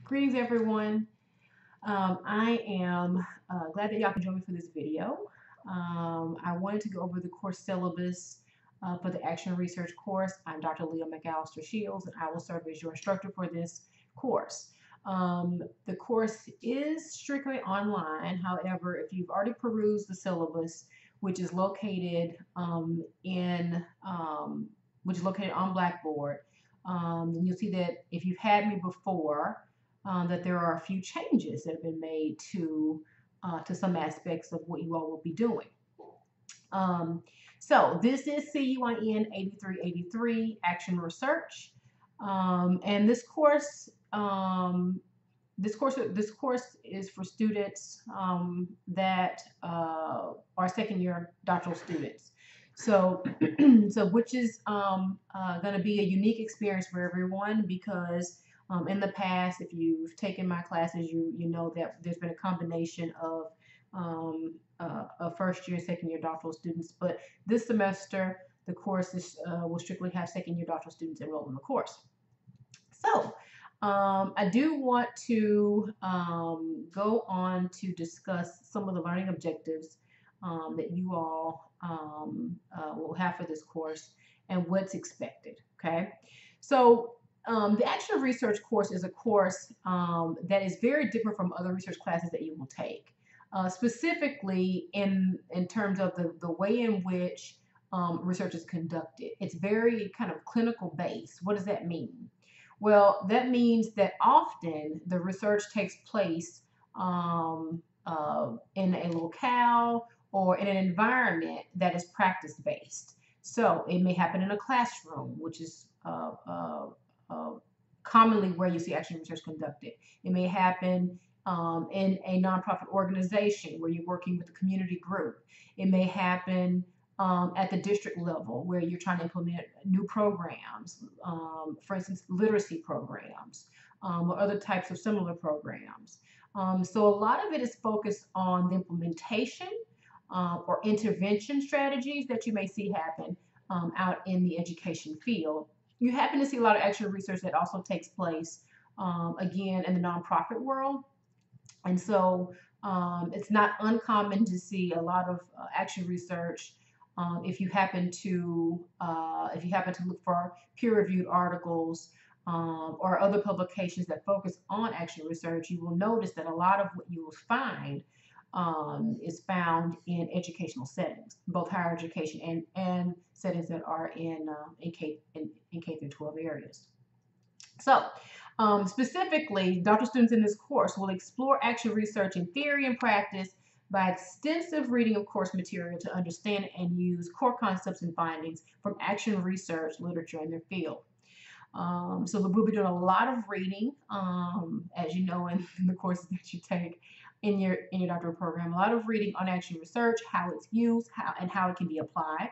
Greetings, everyone. I am glad that y'all can join me for this video. I wanted to go over the course syllabus for the Action Research course. I'm Dr. Leah McAlister-Shields, and I will serve as your instructor for this course. The course is strictly online. However, if you've already perused the syllabus, which is located on Blackboard, then you'll see that if you've had me before, that there are a few changes that have been made to some aspects of what you all will be doing. So this is CUIN 8383 Action Research, and this course is for students that are second-year doctoral students. So, which is going to be a unique experience for everyone because in the past, if you've taken my classes, you know that there's been a combination of first-year, second-year doctoral students. But this semester, the course will strictly have second-year doctoral students enrolled in the course. So, I do want to go on to discuss some of the learning objectives that you all will have for this course and what's expected. Okay, so the Action Research course is a course that is very different from other research classes that you will take, specifically in terms of the way in which research is conducted. It's very kind of clinical based. What does that mean? Well, that means that often the research takes place in a locale or in an environment that is practice-based. So it may happen in a classroom, which is commonly where you see action research conducted. It may happen in a nonprofit organization where you're working with a community group. It may happen at the district level where you're trying to implement new programs, for instance, literacy programs, or other types of similar programs. So a lot of it is focused on the implementation or intervention strategies that you may see happen out in the education field. You happen to see a lot of action research that also takes place, again, in the nonprofit world. And so it's not uncommon to see a lot of action research. If you happen to look for peer-reviewed articles or other publications that focus on action research, you will notice that a lot of what you will find is found in educational settings, both higher education and settings that are in K through 12 areas. So, specifically, doctoral students in this course will explore action research in theory and practice by extensive reading of course material to understand and use core concepts and findings from action research literature in their field. So we'll be doing a lot of reading, as you know, in the courses that you take in your doctoral program. A lot of reading on action research, how it's used, how it can be applied.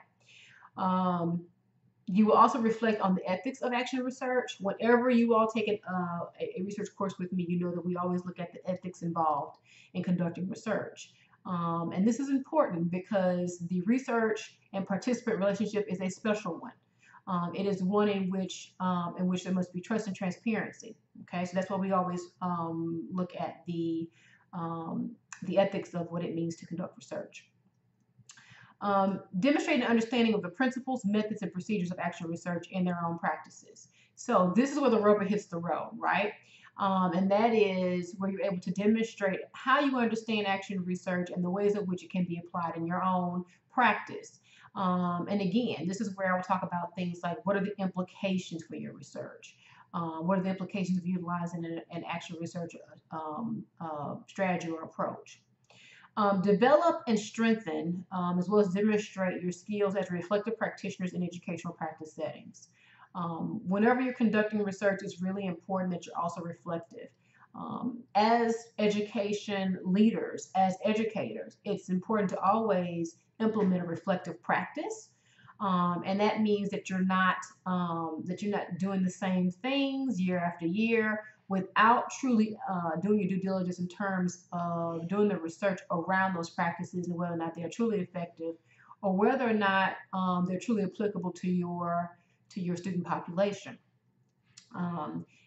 You will also reflect on the ethics of action research. Whenever you all take a research course with me, you know that we always look at the ethics involved in conducting research. And this is important because the research and participant relationship is a special one. It is one in which there must be trust and transparency. Okay, so that's why we always look at the ethics of what it means to conduct research. Demonstrate an understanding of the principles, methods, and procedures of action research in their own practices. So this is where the rubber hits the road, right? And that is where you're able to demonstrate how you understand action research and the ways in which it can be applied in your own practice. And again, this is where I will talk about things like what are the implications for your research? What are the implications of utilizing an action research strategy or approach? Develop and strengthen, as well as demonstrate your skills as reflective practitioners in educational practice settings. Whenever you're conducting research, it's really important that you're also reflective. As education leaders, as educators, it's important to always implement a reflective practice. And that means that you're not doing the same things year after year without truly doing your due diligence in terms of doing the research around those practices and whether or not they are truly effective or whether or not they're truly applicable to your student population.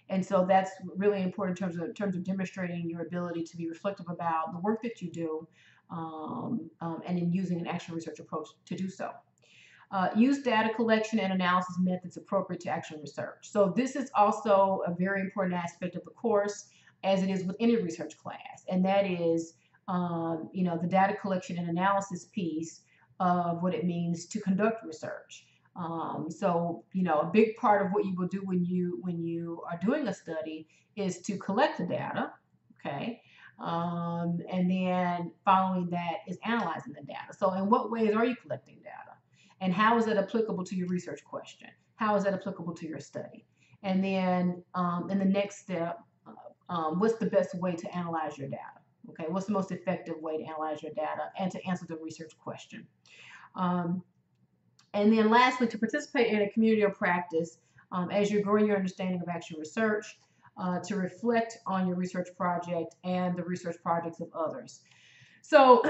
And so that's really important in terms of demonstrating your ability to be reflective about the work that you do, and in using an action research approach to do so. Use data collection and analysis methods appropriate to action research. So this is also a very important aspect of the course, as it is with any research class, and that is, the data collection and analysis piece of what it means to conduct research. A big part of what you will do when you are doing a study is to collect the data, okay, and then following that is analyzing the data. So in what ways are you collecting data? And how is that applicable to your research question? How is that applicable to your study? And then in the next step, what's the best way to analyze your data? Okay, what's the most effective way to analyze your data and to answer the research question? And then lastly, to participate in a community of practice as you're growing your understanding of action research, to reflect on your research project and the research projects of others. So,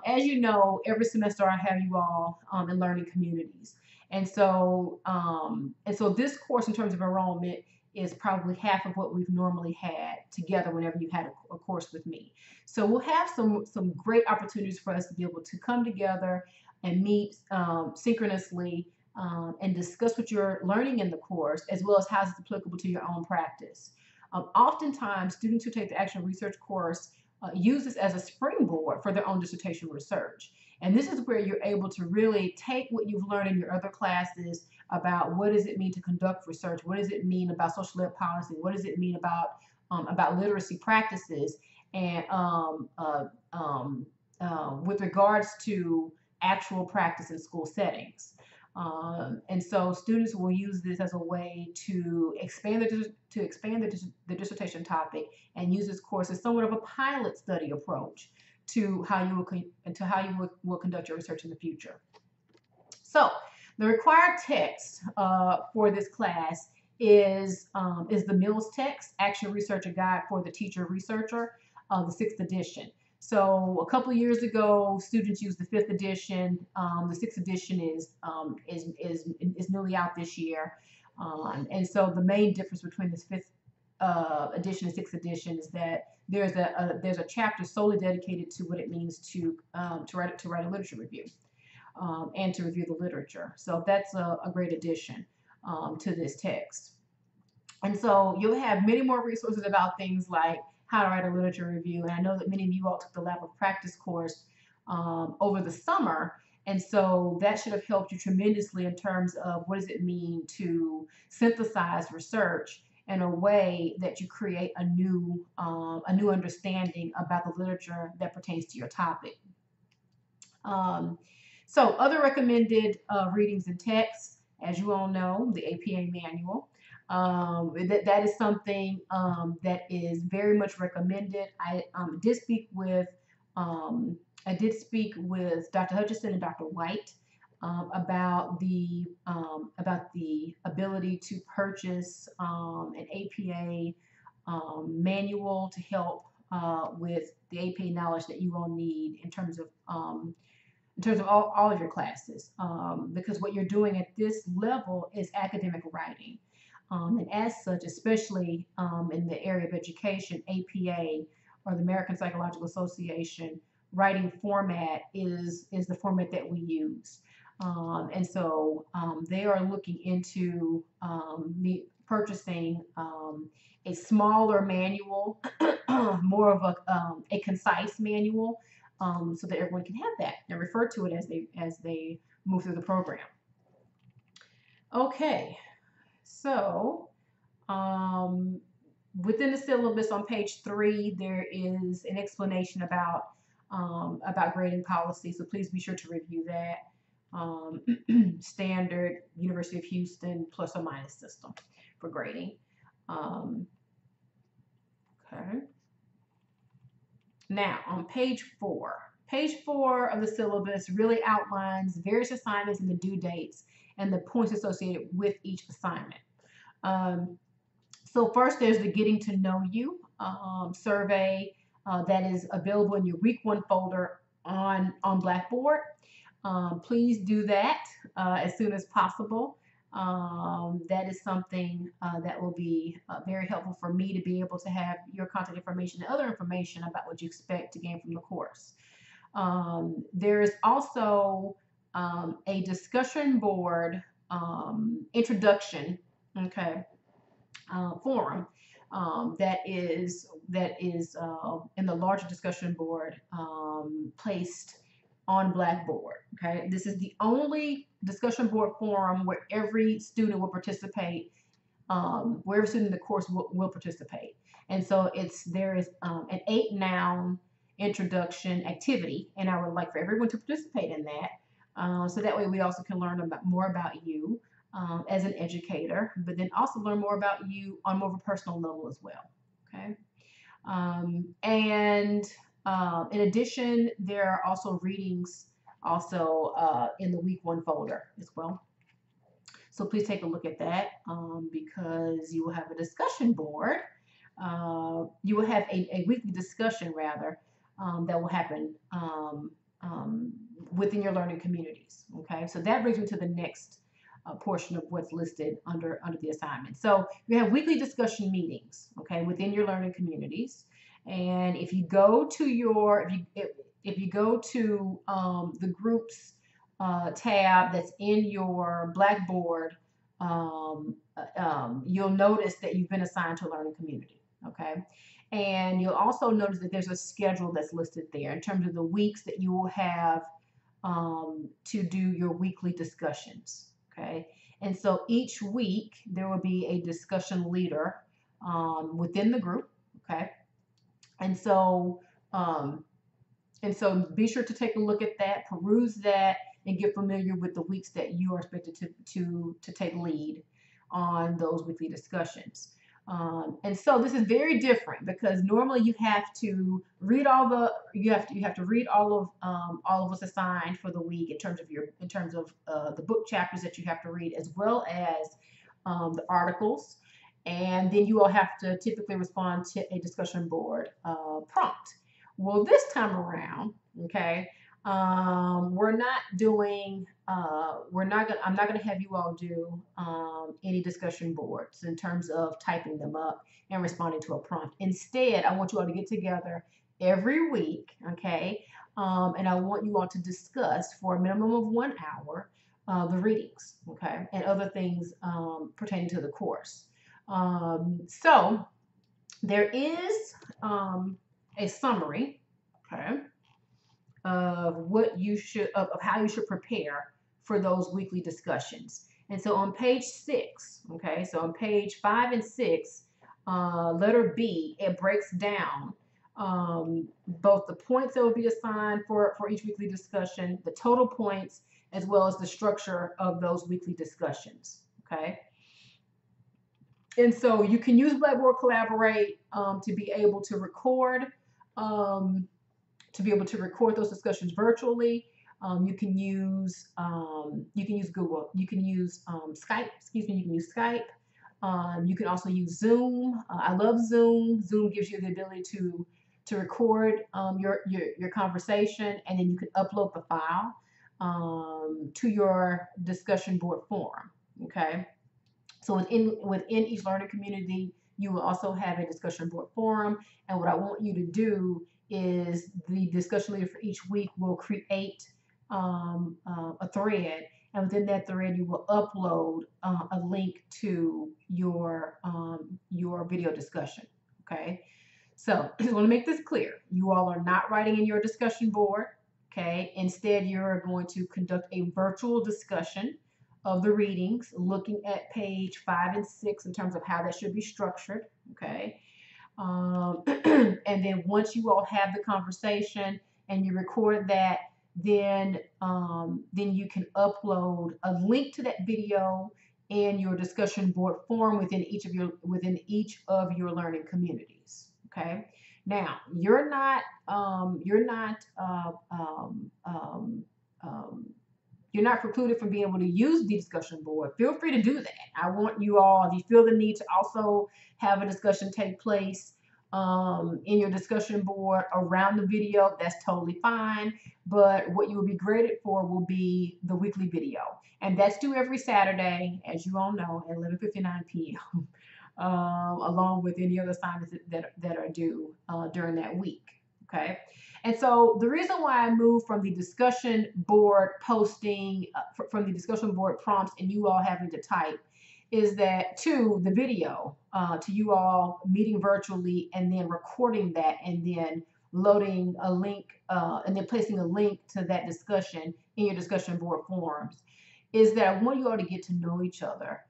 as you know, every semester I have you all in learning communities. And so this course in terms of enrollment is probably half of what we've normally had together whenever you had a course with me. So we'll have some great opportunities for us to be able to come together and meet synchronously and discuss what you're learning in the course, as well as how it's applicable to your own practice. Oftentimes, students who take the action research course use this as a springboard for their own dissertation research. And this is where you're able to really take what you've learned in your other classes about what does it mean to conduct research, what does it mean about social ed policy, what does it mean about literacy practices, and with regards to actual practice in school settings. And so students will use this as a way to expand the dissertation topic and use this course as somewhat of a pilot study approach to how you will conduct your research in the future. So the required text for this class is the Mills text, Action Researcher Guide for the Teacher Researcher, the 6th edition. So a couple of years ago, students used the 5th edition. The 6th edition is newly out this year, and so the main difference between this 5th edition and 6th edition is that there's a chapter solely dedicated to what it means to write a literature review and to review the literature. So that's a great addition to this text. And so you'll have many more resources about things like how to write a literature review. And I know that many of you all took the Lab of Practice course over the summer. And so that should have helped you tremendously in terms of what does it mean to synthesize research in a way that you create a new understanding about the literature that pertains to your topic. So other recommended readings and texts, as you all know, the APA manual. That is something that is very much recommended. I did speak with Dr. Hutchison and Dr. White about the ability to purchase an APA manual to help with the APA knowledge that you all need in terms of all of your classes, because what you're doing at this level is academic writing. And as such, especially in the area of education, APA, or the American Psychological Association, writing format is the format that we use. And so they are looking into me purchasing a smaller manual, more of a concise manual, so that everyone can have that and refer to it as they move through the program. Okay. So, within the syllabus on page 3, there is an explanation about grading policy. So please be sure to review that. Standard University of Houston plus or minus system for grading. Okay. Now on page 4. Page 4 of the syllabus really outlines various assignments and the due dates and the points associated with each assignment. So first, there's the Getting to Know You survey that is available in your week 1 folder on Blackboard. Please do that as soon as possible. That is something that will be very helpful for me to be able to have your contact information and other information about what you expect to gain from the course. There is also a discussion board introduction, okay, forum that is in the larger discussion board placed on Blackboard. Okay, this is the only discussion board forum where every student will participate, where every student in the course will participate. And so there is an 8 noun introduction activity, and I would like for everyone to participate in that. So that way we also can learn more about you as an educator, but then also learn more about you on more of a personal level as well. Okay. And in addition, there are also readings also in the week 1 folder as well. So please take a look at that because you will have a discussion board. You will have a weekly discussion rather that will happen within your learning communities. Okay, so that brings me to the next portion of what's listed under the assignment. So you have weekly discussion meetings, okay, within your learning communities. And if you go to if you go to the groups tab that's in your Blackboard, you'll notice that you've been assigned to a learning community, okay? And you'll also notice that there's a schedule that's listed there in terms of the weeks that you will have to do your weekly discussions, okay? And so each week there will be a discussion leader within the group, okay? And so be sure to take a look at that, peruse that, and get familiar with the weeks that you are expected to take lead on those weekly discussions. And so this is very different because normally you have to read you have to read all of what's assigned for the week in terms of the book chapters that you have to read, as well as the articles, and then you will have to typically respond to a discussion board prompt. Well, this time around, okay, we're not doing, I'm not gonna have you all do any discussion boards in terms of typing them up and responding to a prompt. Instead, I want you all to get together every week, okay, and I want you all to discuss for a minimum of 1 hour the readings, okay, and other things pertaining to the course. So there is a summary, okay, of how you should prepare for those weekly discussions. And so on page 6, okay, so on page 5 and 6, letter B, it breaks down both the points that will be assigned for each weekly discussion, the total points, as well as the structure of those weekly discussions, okay? And so you can use Blackboard Collaborate to be able to record those discussions virtually. You can use Google. You can use Skype. Excuse me. You can use Skype. You can also use Zoom. I love Zoom. Zoom gives you the ability to record your conversation, and then you can upload the file to your discussion board forum. Okay. So within each learning community, you will also have a discussion board forum. And what I want you to do is the discussion leader for each week will create a thread. And within that thread, you will upload a link to your video discussion. Okay. So I just want to make this clear. You all are not writing in your discussion board. Okay. Instead, you're going to conduct a virtual discussion of the readings, looking at page 5 and 6 in terms of how that should be structured, okay? And then once you all have the conversation and you record that, then you can upload a link to that video in your discussion board forum within each of your learning communities, okay? Now, you're not precluded from being able to use the discussion board. Feel free to do that. I want you all, if you feel the need to also have a discussion take place in your discussion board around the video, that's totally fine. But what you will be graded for will be the weekly video. And that's due every Saturday, as you all know, at 11:59 p.m., along with any other assignments that are due during that week. Okay. And so the reason why I moved from the discussion board posting, from the discussion board prompts and you all having to type, is that to the video, to you all meeting virtually and then recording that and then loading a link and then placing a link to that discussion in your discussion board forums, is that I want you all to get to know each other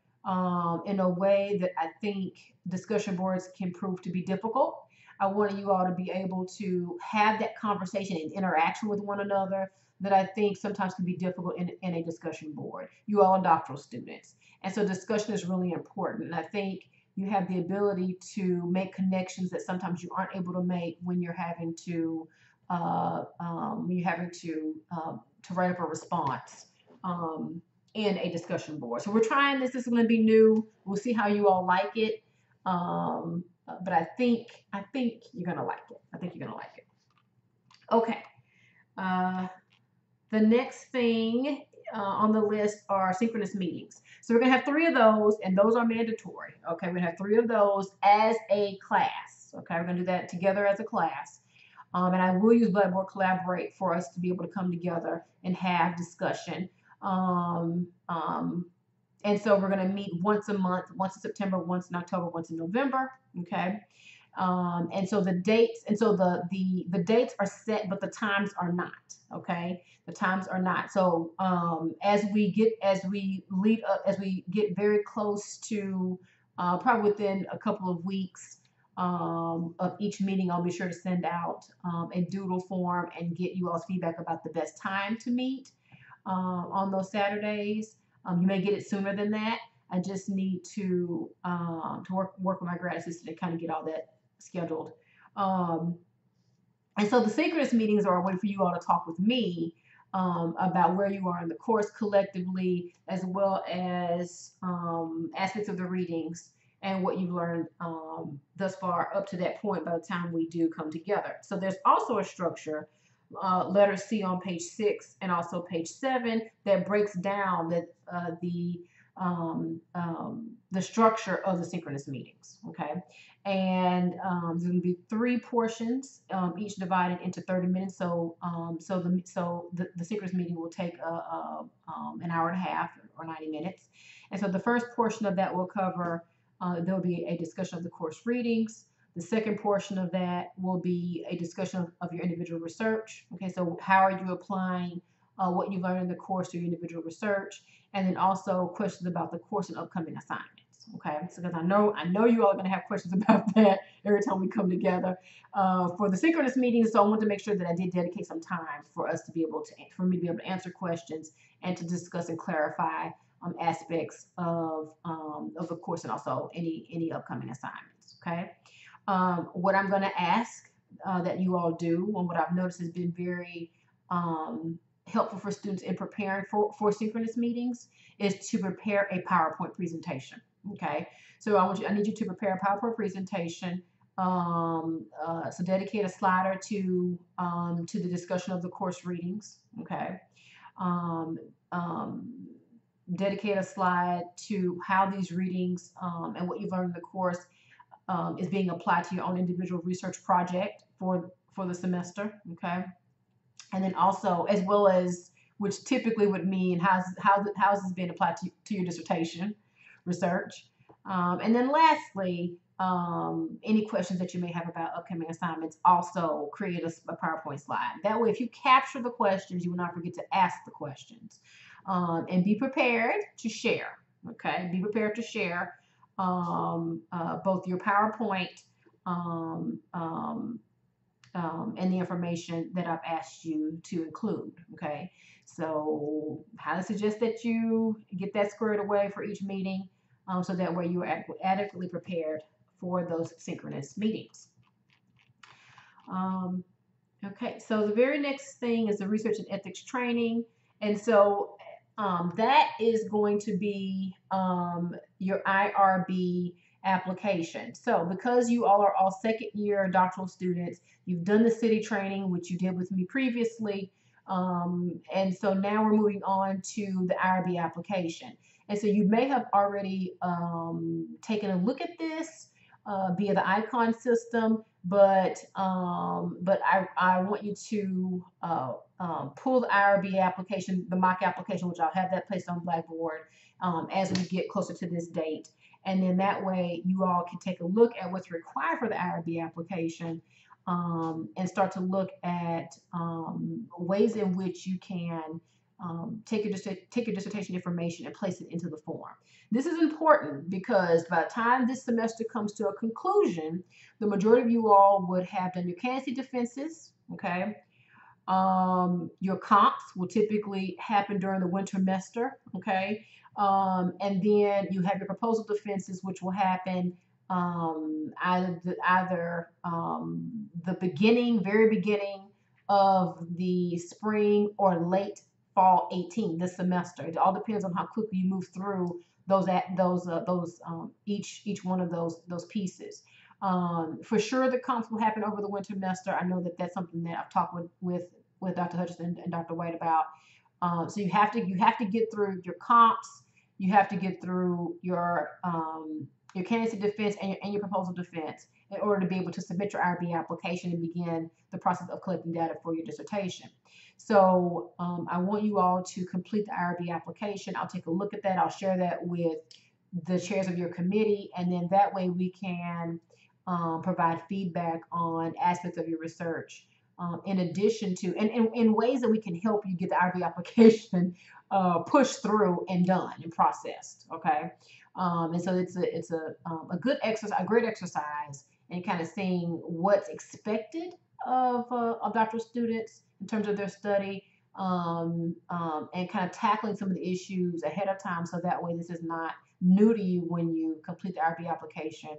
in a way that I think discussion boards can prove to be difficult. I want you all to be able to have that conversation and interaction with one another that I think sometimes can be difficult in a discussion board. You all are doctoral students. And so discussion is really important. And I think you have the ability to make connections that sometimes you aren't able to make when you're having to write up a response in a discussion board. So we're trying this. This is going to be new. We'll see how you all like it. But I think you're gonna like it. I think you're gonna like it. Okay. The next thing on the list are synchronous meetings. So we're gonna have 3 of those, and those are mandatory. Okay, we're gonna have 3 of those as a class. Okay, we're gonna do that together as a class. And I will use Blackboard Collaborate for us to be able to come together and have discussion. And so we're going to meet once a month, once in September, once in October, once in November. Okay. And so the dates, the dates are set, but the times are not. Okay. The times are not. So as we get very close to probably within a couple of weeks of each meeting, I'll be sure to send out a doodle form and get you all's feedback about the best time to meet on those Saturdays. You may get it sooner than that. I just need to work with my grad assistant to kind of get all that scheduled. And so the synchronous meetings are a way for you all to talk with me about where you are in the course collectively, as well as aspects of the readings and what you've learned thus far up to that point by the time we do come together. So there's also a structure, letter C on page 6 and also page 7, that breaks down the structure of the synchronous meetings. Okay, and there's going to be 3 portions, each divided into 30 minutes. So the synchronous meeting will take an hour and a half or 90 minutes. And so the first portion of that will cover, there will be a discussion of the course readings. The second portion of that will be a discussion of your individual research. Okay, so how are you applying what you learned in the course to your individual research, and then also questions about the course and upcoming assignments. Okay, so because I know you all are going to have questions about that every time we come together for the synchronous meetings. So I want to make sure that I did dedicate some time for me to be able to answer questions and to discuss and clarify aspects of the course and also any upcoming assignments. Okay. What I'm going to ask that you all do, and what I've noticed has been very helpful for students in preparing for synchronous meetings, is to prepare a PowerPoint presentation. Okay, so I need you to prepare a PowerPoint presentation. So dedicate a slide or 2 to the discussion of the course readings. Okay. Dedicate a slide to how these readings and what you've learned in the course is being applied to your own individual research project for the semester. Okay. And then also, as well as, which typically would mean how's this being applied to your dissertation research. And then lastly, any questions that you may have about upcoming assignments, also create a PowerPoint slide. That way, if you capture the questions, you will not forget to ask the questions. And be prepared to share. Okay, be prepared to share both your PowerPoint and the information that I've asked you to include. Okay, so I highly suggest that you get that squared away for each meeting, so that way you are adequately prepared for those synchronous meetings. Okay, so the very next thing is the research and ethics training, and so that is going to be your IRB application. So because you all are all second year doctoral students, you've done the city training, which you did with me previously. And so now we're moving on to the IRB application. And so you may have already taken a look at this via the icon system, but I want you to pull the IRB application, the mock application, which I'll have that placed on Blackboard as we get closer to this date. And then that way you all can take a look at what's required for the IRB application and start to look at ways in which you can take your dissertation information and place it into the form. This is important because by the time this semester comes to a conclusion, the majority of you all would have done your candidacy defenses, okay? Your comps will typically happen during the winter semester, okay? And then you have your proposal defenses, which will happen either the very beginning of the spring or late fall 18 this semester. It all depends on how quickly you move through each one of those pieces. For sure, the comps will happen over the winter semester. I know that that's something that I've talked with Dr. Hutchinson and Dr. White about. So you have to get through your comps. You have to get through your candidacy defense and your proposal defense in order to be able to submit your IRB application and begin the process of collecting data for your dissertation. So I want you all to complete the IRB application. I'll take a look at that. I'll share that with the chairs of your committee, and then that way we can provide feedback on aspects of your research. In addition to, and in ways that we can help you get the IRB application pushed through and done and processed, okay? And so it's a good exercise, a great exercise in kind of seeing what's expected of doctoral students in terms of their study, and kind of tackling some of the issues ahead of time, so that way this is not new to you when you complete the IRB application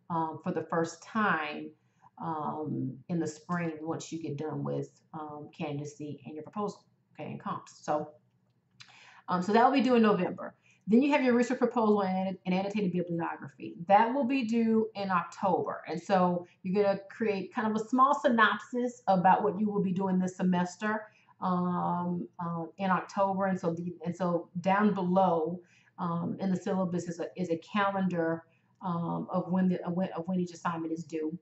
for the first time in the spring once you get done with candidacy and your proposal, okay, and comps. So that will be due in November. Then you have your research proposal and annotated bibliography. That will be due in October. And so you're going to create kind of a small synopsis about what you will be doing this semester in October. And so down below in the syllabus is a calendar of when each assignment is due.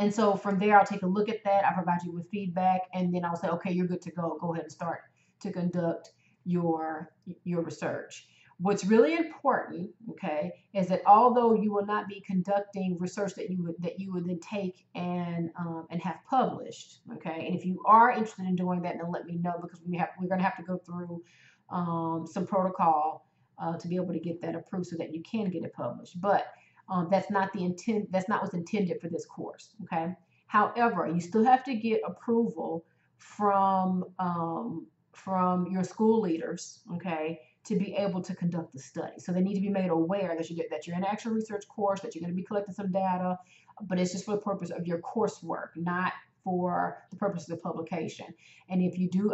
And so from there, I'll take a look at that. I'll provide you with feedback, and then I'll say, okay, you're good to go. Go ahead and start to conduct your research. What's really important, okay, is that although you will not be conducting research that you would then take and have published, okay, and if you are interested in doing that, then let me know, because we're going to have to go through some protocol to be able to get that approved so that you can get it published. But that's not the intent. That's not what's intended for this course. Okay. However, you still have to get approval from your school leaders. Okay, to be able to conduct the study. So they need to be made aware that you're in an actual research course, that you're going to be collecting some data, but it's just for the purpose of your coursework, not for the purpose of the publication. And if you do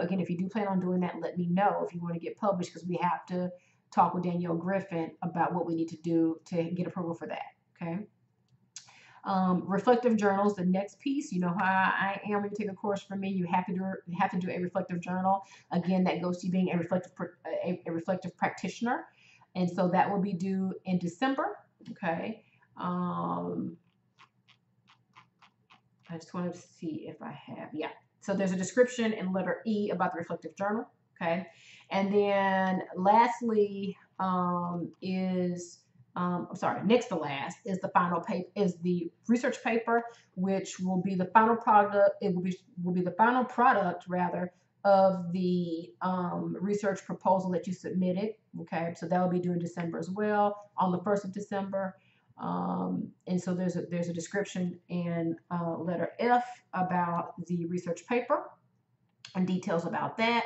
plan on doing that, let me know if you want to get published, because we have to talk with Danielle Griffin about what we need to do to get approval for that, okay? Reflective journals, the next piece. You know how I am when you take a course from me. You have to do a reflective journal. Again, that goes to being a reflective practitioner, and so that will be due in December, okay? I just want to see if I have, yeah. So there's a description in letter E about the reflective journal, okay? And then lastly next to last is the final paper, is the research paper, which will be the final product. It will be the final product rather of the research proposal that you submitted. Okay, so that will be due in December as well, on the 1st of December. And so there's a description in letter F about the research paper and details about that.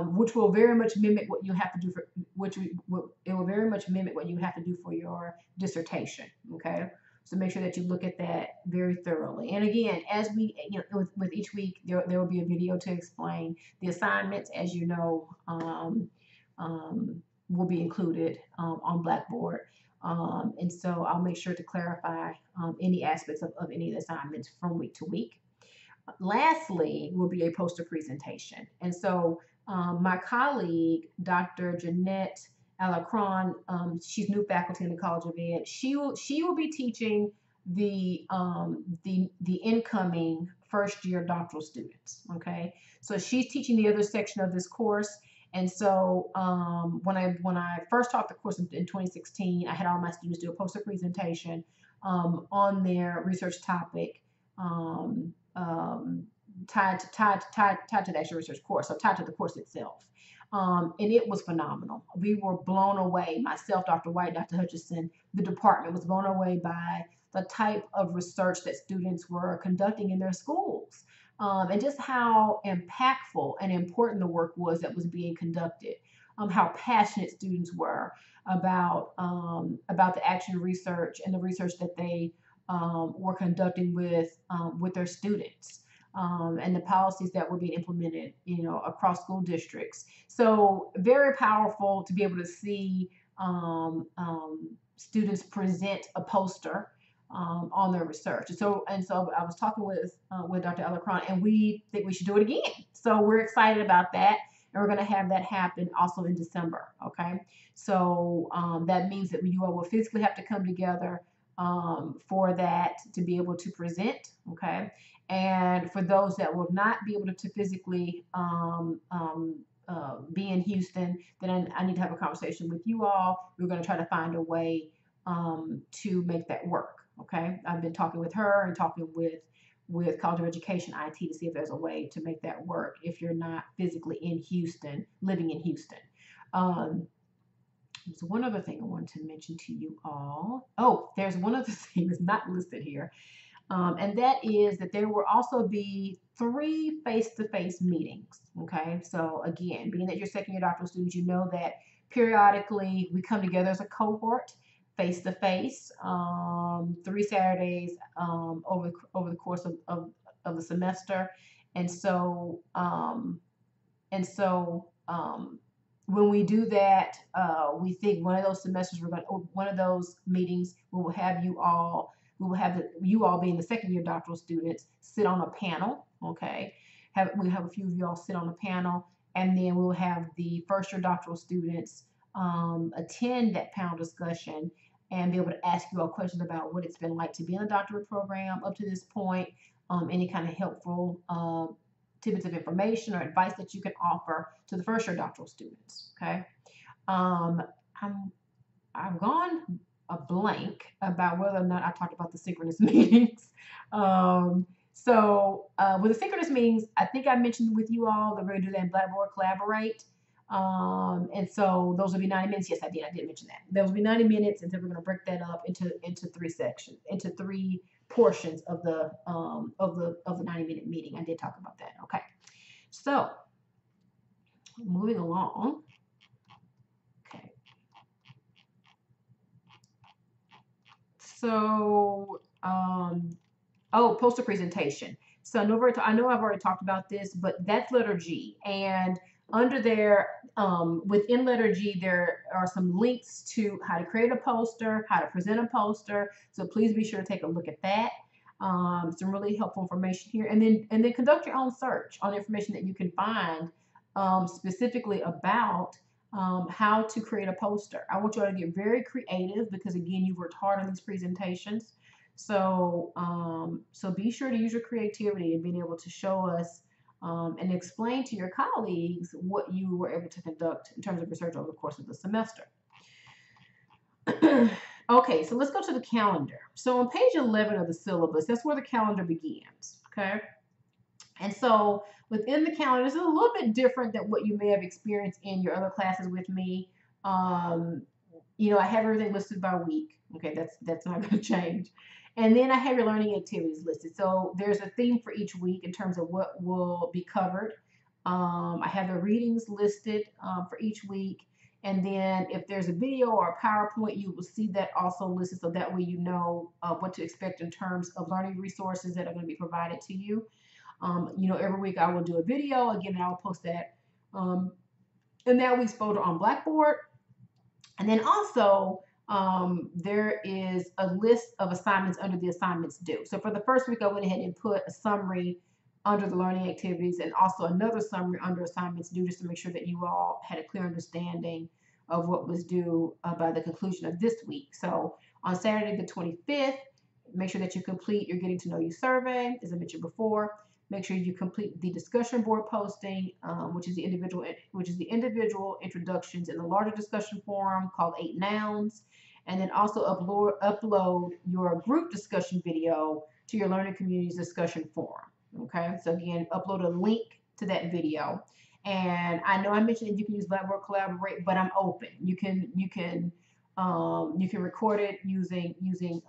Which will very much mimic what you have to do for your dissertation. Okay, so make sure that you look at that very thoroughly. And again, as with each week, there will be a video to explain the assignments. As you know, will be included on Blackboard. And so I'll make sure to clarify any aspects of any of the assignments from week to week. Lastly, will be a poster presentation. And so my colleague, Dr. Jeanette Alacron, she's new faculty in the College of Ed. She will be teaching the incoming first year doctoral students. Okay, so she's teaching the other section of this course. And so when I first taught the course in 2016, I had all my students do a poster presentation on their research topic. Tied to the actual research course, so tied to the course itself. And it was phenomenal. We were blown away. Myself, Dr. White, Dr. Hutchison, the department was blown away by the type of research that students were conducting in their schools, and just how impactful and important the work was that was being conducted. How passionate students were about the action research and the research that they were conducting with their students, and the policies that were being implemented, across school districts. So very powerful to be able to see students present a poster on their research. So I was talking with Dr. Alacron, and we think we should do it again. So we're excited about that. And we're going to have that happen also in December. Okay. So that means that you all will physically have to come together for that to be able to present. Okay. And for those that will not be able to physically be in Houston, then I need to have a conversation with you all. We're going to try to find a way to make that work. Okay. I've been talking with her and talking with College of Education IT to see if there's a way to make that work if you're not physically in Houston, living in Houston. There's one other thing I wanted to mention to you all. Oh, there's one other thing that's not listed here. And that is that there will also be 3 face-to-face meetings. Okay, so again, being that you're second-year doctoral students, you know that periodically we come together as a cohort, face-to-face, 3 Saturdays over the course of the semester. And so when we do that, we think one of those meetings, we will have you all being the second year doctoral students sit on a panel. Okay, we have a few of you all sit on a panel, and then we'll have the first year doctoral students attend that panel discussion and be able to ask you all questions about what it's been like to be in the doctorate program up to this point, any kind of helpful tidbits of information or advice that you can offer to the first year doctoral students. Okay, I've gone a blank about whether or not I talked about the synchronous meetings. With the synchronous meetings, I think I mentioned with you all that we're going to do that in Blackboard Collaborate. And so those will be 90 minutes. Yes, I did mention that. Those will be 90 minutes, and then we're going to break that up into 3 sections, into 3 portions of the 90-minute meeting. I did talk about that. Okay. So moving along. Okay. So poster presentation. So I know I've already talked about this, but that's letter G. And under there, within letter G, there are some links to how to create a poster, how to present a poster. So please be sure to take a look at that. Some really helpful information here. And then conduct your own search on information that you can find specifically about how to create a poster. I want you all to get very creative because, again, you've worked hard on these presentations. So be sure to use your creativity and being able to show us and explain to your colleagues what you were able to conduct in terms of research over the course of the semester. Okay, so let's go to the calendar. So on page 11 of the syllabus, that's where the calendar begins, okay? And so within the calendar, this is a little bit different than what you may have experienced in your other classes with me. I have everything listed by week. Okay, that's not going to change. And then I have your learning activities listed. So there's a theme for each week in terms of what will be covered. I have the readings listed for each week. And then if there's a video or a PowerPoint, you will see that also listed. So that way you know what to expect in terms of learning resources that are going to be provided to you. Every week I will do a video. Again, I will post that in that week's folder on Blackboard. And then also, there is a list of assignments under the assignments due. So for the first week, I went ahead and put a summary under the learning activities and also another summary under assignments due, just to make sure that you all had a clear understanding of what was due by the conclusion of this week. So on Saturday the 25th, make sure that you complete your Getting to Know You survey, as I mentioned before. Make sure you complete the discussion board posting, which is the individual introductions in the larger discussion forum called 8 Nouns, and then also upload your group discussion video to your learning community's discussion forum. Okay, so again, upload a link to that video. And I know I mentioned that you can use Blackboard Collaborate, but I'm open. You can record it using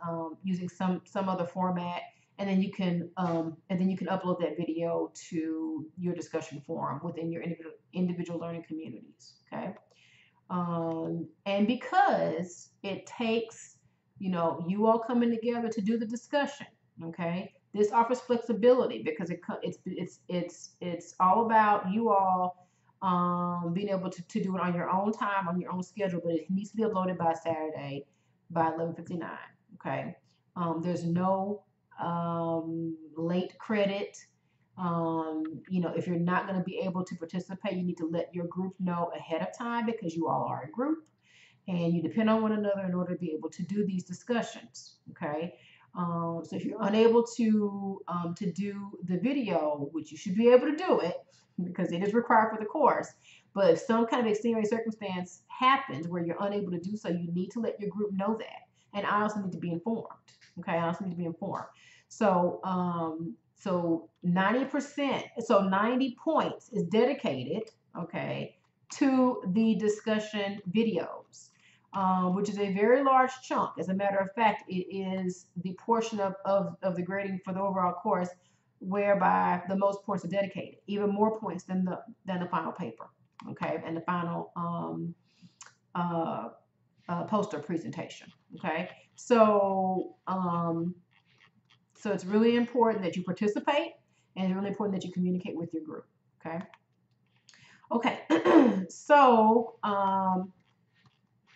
some other format, and then you can upload that video to your discussion forum within your individual learning communities. Okay, and because it takes you all coming together to do the discussion. Okay, this offers flexibility because it's all about you all being able to do it on your own time, on your own schedule, but it needs to be uploaded by Saturday by 11:59. Okay, there's no late credit. If you're not going to be able to participate, you need to let your group know ahead of time, because you all are a group and you depend on one another in order to be able to do these discussions. Okay. So if you're unable to do the video, which you should be able to do it because it is required for the course, but if some kind of extenuating circumstance happens where you're unable to do so, you need to let your group know that. And I also need to be informed. Okay, I also need to be informed. So 90%, so 90 points is dedicated, okay, to the discussion videos. Which is a very large chunk. As a matter of fact, it is the portion of the grading for the overall course whereby the most points are dedicated, even more points than the final paper, okay, and the final poster presentation. Okay, so it's really important that you participate, and it's really important that you communicate with your group. Okay, so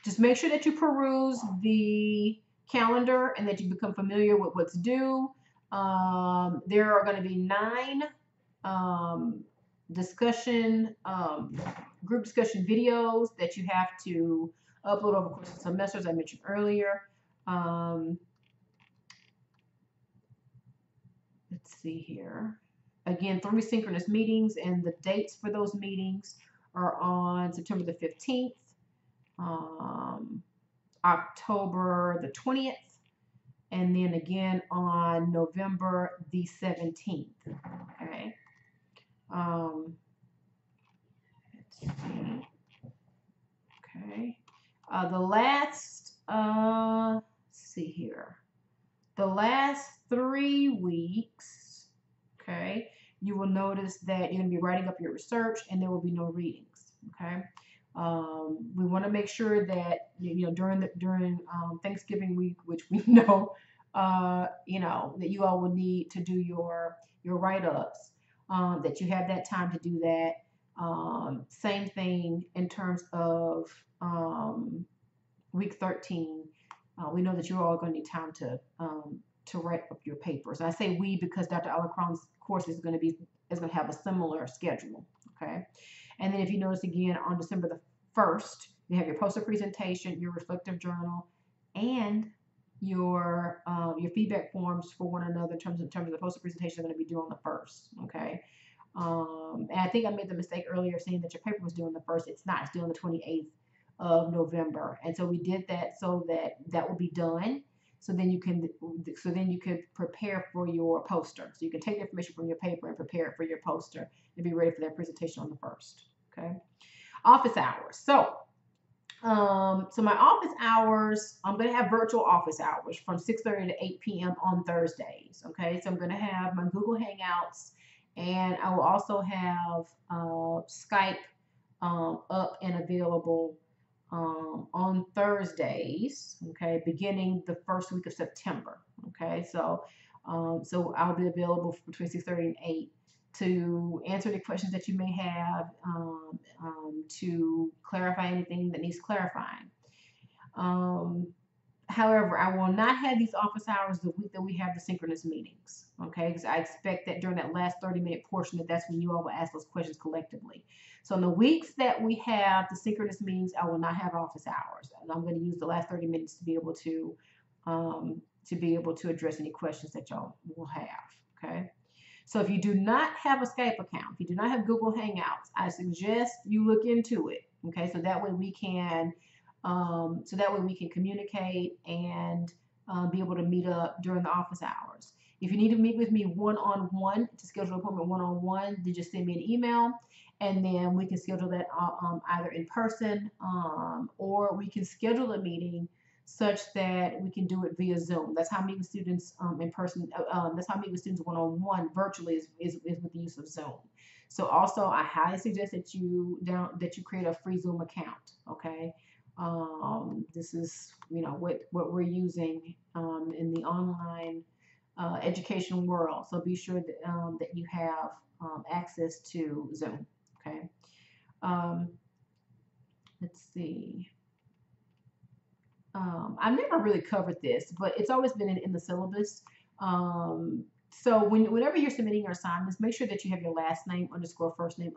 just make sure that you peruse the calendar and that you become familiar with what's due. There are going to be 9 group discussion videos that you have to upload over the course of the semester, as I mentioned earlier. Let's see here. Again, 3 synchronous meetings, and the dates for those meetings are on September the 15th. October the 20th, and then again on November the 17th. Okay. Let's see. Okay. Let's see here. The last 3 weeks, okay, you will notice that you're going to be writing up your research, and there will be no readings. Okay. We want to make sure that during Thanksgiving week, which we know that you all will need to do your write-ups, that you have that time to do that. Same thing in terms of week 13. We know that you all are going to need time to write up your papers. And I say we because Dr. Alacron's course is going to have a similar schedule. Okay. And then if you notice again on December the 1st, you have your poster presentation, your reflective journal, and your feedback forms for one another in terms of the poster presentation are going to be due on the 1st. Okay. And I think I made the mistake earlier saying that your paper was due on the 1st. It's not. It's due on the 28th of November. And so we did that so that will be done. So then you could prepare for your poster. So you can take the information from your paper and prepare it for your poster and be ready for that presentation on the 1st. Okay. Office hours. So my office hours, I'm going to have virtual office hours from 6:30 to 8 p.m. on Thursdays. Okay. So I'm going to have my Google Hangouts, and I will also have Skype up and available on Thursdays, okay, beginning the first week of September. Okay, so I'll be available between 6:30 and 8 to answer the questions that you may have, to clarify anything that needs clarifying. However, I will not have these office hours the week that we have the synchronous meetings, okay? Because I expect that during that last 30-minute portion, that's when you all will ask those questions collectively. So in the weeks that we have the synchronous meetings, I will not have office hours. And I'm going to use the last 30 minutes to be able to address any questions that y'all will have, okay? So if you do not have a Skype account, if you do not have Google Hangouts, I suggest you look into it, okay? So that way we can communicate and be able to meet up during the office hours. If you need to meet with me one-on-one, to schedule an appointment one-on-one, then just send me an email, and then we can schedule that either in person, or we can schedule a meeting such that we can do it via Zoom. That's how I meet with students in person. That's how I meet with students one-on-one virtually is with the use of Zoom. So also, I highly suggest that you create a free Zoom account. Okay. This is what we're using in the online education world. So be sure that you have access to Zoom. Okay. Um, let's see. I've never really covered this, but it's always been in the syllabus. So whenever you're submitting your assignments, make sure that you have your last name underscore first name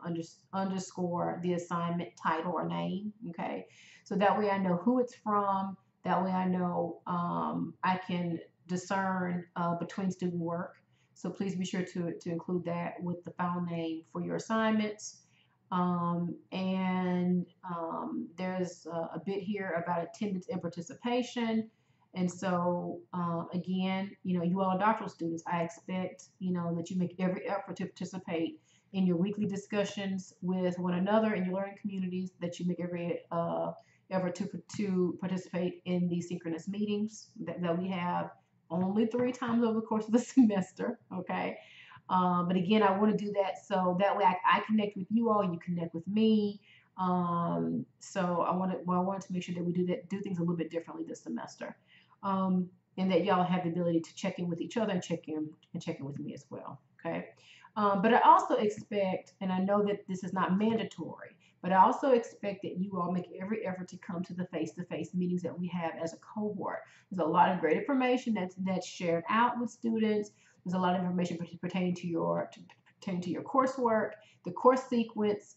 underscore the assignment title or name. Okay, so that way I know who it's from. That way I know I can discern between student work. So please be sure to include that with the file name for your assignments. There's a bit here about attendance and participation. And so, again, you all are doctoral students. I expect, that you make every effort to participate in your weekly discussions with one another in your learning communities, that you make every effort to participate in these synchronous meetings that we have only 3 times over the course of the semester, okay? But again, I want to do that so that way I connect with you all, you connect with me. So I wanted to make sure that we do things a little bit differently this semester, and that y'all have the ability to check in with each other and check in with me as well. Okay. But I also expect, and I know that this is not mandatory, but I also expect that you all make every effort to come to the face-to-face meetings that we have as a cohort. There's a lot of great information that's shared out with students. There's a lot of information pertaining to your coursework, the course sequence,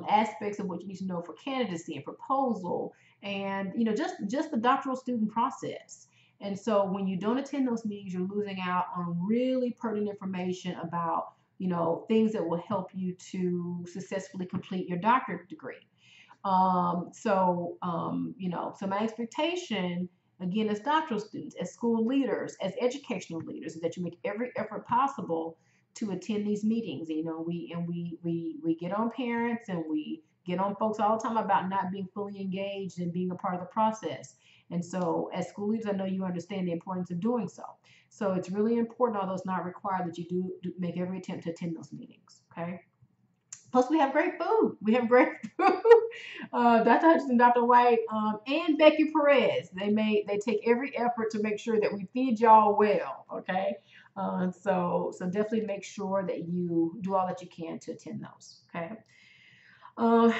aspects of what you need to know for candidacy and proposal, and just the doctoral student process. And so when you don't attend those meetings, you're losing out on really pertinent information about things that will help you to successfully complete your doctorate degree. So my expectation, again, as doctoral students, as school leaders, as educational leaders, is that you make every effort possible to attend these meetings. We get on parents and we get on folks all the time about not being fully engaged and being a part of the process. And so as school leaders, I know you understand the importance of doing so. So it's really important, although it's not required, that you do make every attempt to attend those meetings, okay? Plus, we have great food. We have great food. Dr. Hutchinson, Dr. White, and Becky Perez. They take every effort to make sure that we feed y'all well. Okay, so definitely make sure that you do all that you can to attend those. Okay.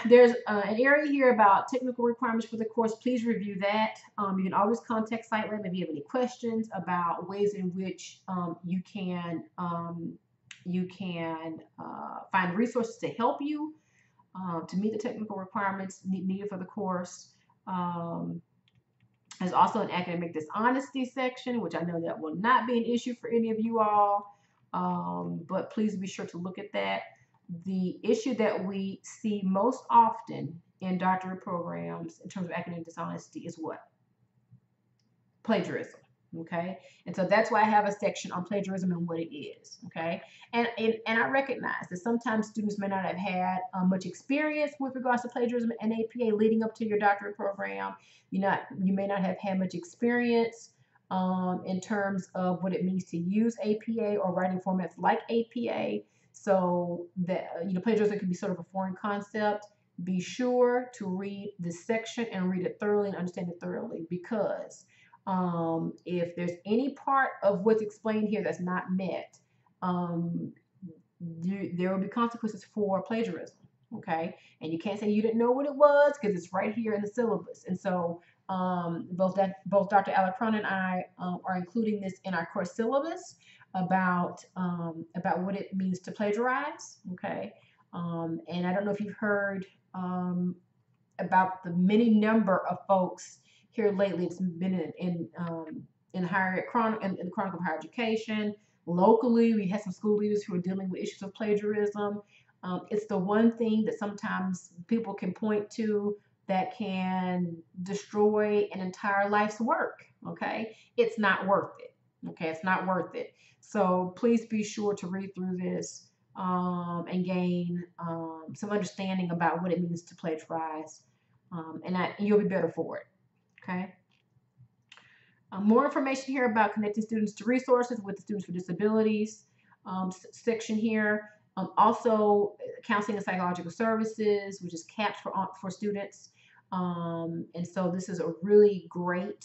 There's an area here about technical requirements for the course. Please review that. You can always contact SiteLab if you have any questions about ways in which you can find resources to help you to meet the technical requirements needed for the course. There's also an academic dishonesty section, which I know that will not be an issue for any of you all, but please be sure to look at that. The issue that we see most often in doctorate programs in terms of academic dishonesty is what? Plagiarism. Okay, and so that's why I have a section on plagiarism and what it is. Okay, and I recognize that sometimes students may not have had much experience with regards to plagiarism and APA leading up to your doctorate program. You may not have had much experience in terms of what it means to use APA or writing formats like APA. So that plagiarism can be sort of a foreign concept. Be sure to read this section and read it thoroughly and understand it thoroughly, because if there's any part of what's explained here that's not met, there will be consequences for plagiarism. Okay, and you can't say you didn't know what it was, because it's right here in the syllabus. And so Both Dr. Alacron and I are including this in our course syllabus about what it means to plagiarize. Okay, and I don't know if you've heard about the many number of folks here lately. It's been in higher in the Chronicle of Higher Education. Locally, we had some school leaders who are dealing with issues of plagiarism. It's the one thing that sometimes people can point to that can destroy an entire life's work. Okay, it's not worth it. Okay, it's not worth it. So please be sure to read through this and gain some understanding about what it means to plagiarize, and you'll be better for it. Okay. More information here about connecting students to resources with the Students for Disabilities section here. Also, counseling and psychological services, which is CAPS for students. And so this is a really great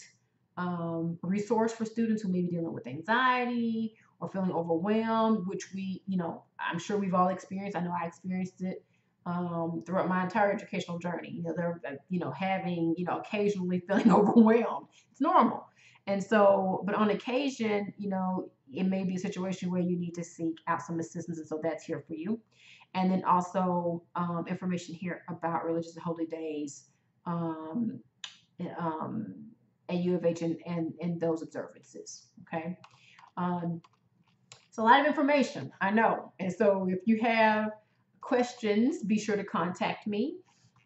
resource for students who may be dealing with anxiety or feeling overwhelmed, which I'm sure we've all experienced. I know I experienced it throughout my entire educational journey. They're having occasionally feeling overwhelmed. It's normal. And so, but on occasion, it may be a situation where you need to seek out some assistance, and so that's here for you. And then also information here about religious and holy days at U of H and those observances. Okay. It's a lot of information, I know. And so if you have questions, be sure to contact me.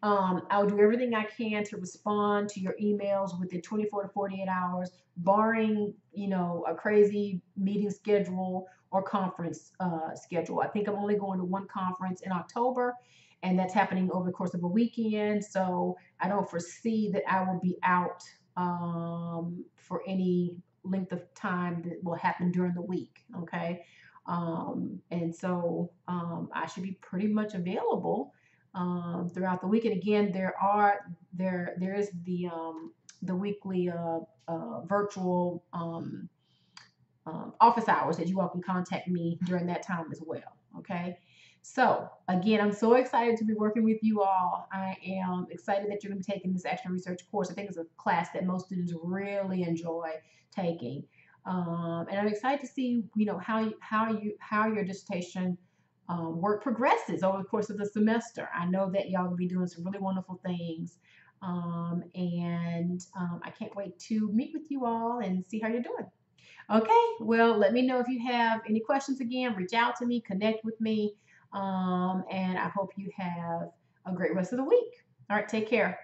I'll do everything I can to respond to your emails within 24 to 48 hours, barring, a crazy meeting schedule or conference schedule. I think I'm only going to one conference in October, and that's happening over the course of a weekend. So I don't foresee that I will be out for any length of time that will happen during the week. Okay. And so I should be pretty much available throughout the week. And again, there is the weekly virtual office hours that you all can contact me during that time as well. Okay. So again, I'm so excited to be working with you all. I am excited that you're going to be taking this action research course. I think it's a class that most students really enjoy taking. And I'm excited to see, how your dissertation work progresses over the course of the semester. I know that y'all will be doing some really wonderful things. And I can't wait to meet with you all and see how you're doing. Okay, well, let me know if you have any questions again. Reach out to me, connect with me, and I hope you have a great rest of the week. All right, take care.